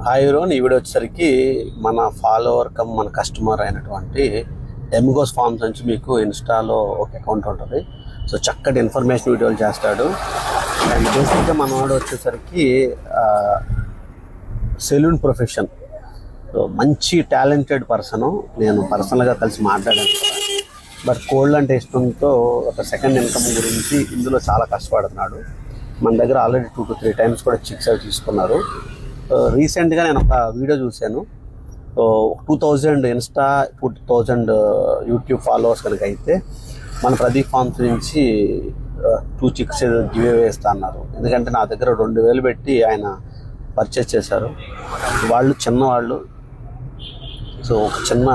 Hi రోన్, ఈ video వచ్చేసరికి మన ఫాలోవర్ మన కస్టమర్ అయినటువంటి ఎమిగోస్ ఫార్మ్స్ నుంచి మీకు ఇన్స్టాలో ఒక అకౌంట్ ఉంటుంది. సో చక్కటి ఇన్ఫర్మేషన్ వీడియోలు చేస్తాడు. అండ్ బేసిక్గా మన వాడు వచ్చేసరికి సెలూన్ ప్రొఫెషన్, మంచి టాలెంటెడ్ పర్సను. నేను పర్సనల్గా కలిసి మాట్లాడాను కూడా. బట్ కోల్డ్ అంటే ఇష్టంతో ఒక సెకండ్ ఇన్కమ్ గురించి ఇందులో చాలా కష్టపడుతున్నాడు. మన దగ్గర ఆల్రెడీ 2 to 3 times కూడా చిక్స్ అవి తీసుకున్నారు. రీసెంట్గా నేను ఒక వీడియో చూశాను. 2000 ఇన్స్టా 2000 యూట్యూబ్ ఫాలోవర్స్ కనుక అయితే మన ప్రదీప్ ఫార్మ్స్ నుంచి 2 చిక్స్ గివ్ అవే ఇస్తా అన్నారు. ఎందుకంటే నా దగ్గర 2000 పెట్టి ఆయన పర్చేస్ చేశారు. వాళ్ళు చిన్నవాళ్ళు. సో ఒక చిన్న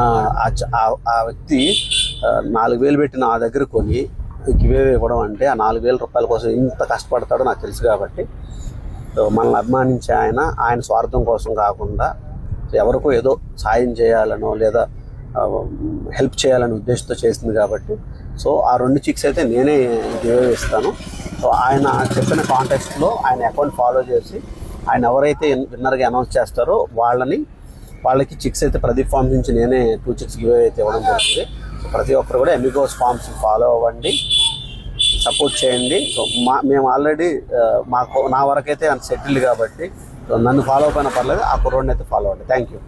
ఆ వ్యక్తి 4000 పెట్టి నా దగ్గర కొని గివ్ అవే ఇవ్వడం అంటే ఆ 4000 రూపాయల కోసం ఇంత కష్టపడతాడో నాకు తెలుసు. కాబట్టి మనల్ని అభిమానించే ఆయన స్వార్థం కోసం కాకుండా ఎవరికో ఏదో సాయం చేయాలనో లేదా హెల్ప్ చేయాలనే ఉద్దేశంతో చేసింది. కాబట్టి సో ఆ 2 చిక్స్ అయితే నేనే గివ్ ఇస్తాను. సో ఆయన చెప్పిన కాంటెస్ట్లో ఆయన అకౌంట్ ఫాలో చేసి ఆయన ఎవరైతే విన్నర్గా అనౌన్స్ చేస్తారో వాళ్ళకి చిక్స్ అయితే ప్రదీప్ ఫార్మ్స్ నుంచి నేనే 2 చిక్స్ గివ్ అయితే ఇవ్వడం జరుగుతుంది. సో ప్రతి ఒక్కరు కూడా ఎమిగోస్ ఫార్మ్స్ ఫాలో అవ్వండి, సపోర్ట్ చేయండి. సో మేము ఆల్రెడీ నా వరకైతే సెటిల్డ్ కాబట్టి నన్ను ఫాలో అయిపోయినా పర్లేదు, ఆ కుర్రోడ్ని అయితే ఫాలో అవ్వండి. Thank you.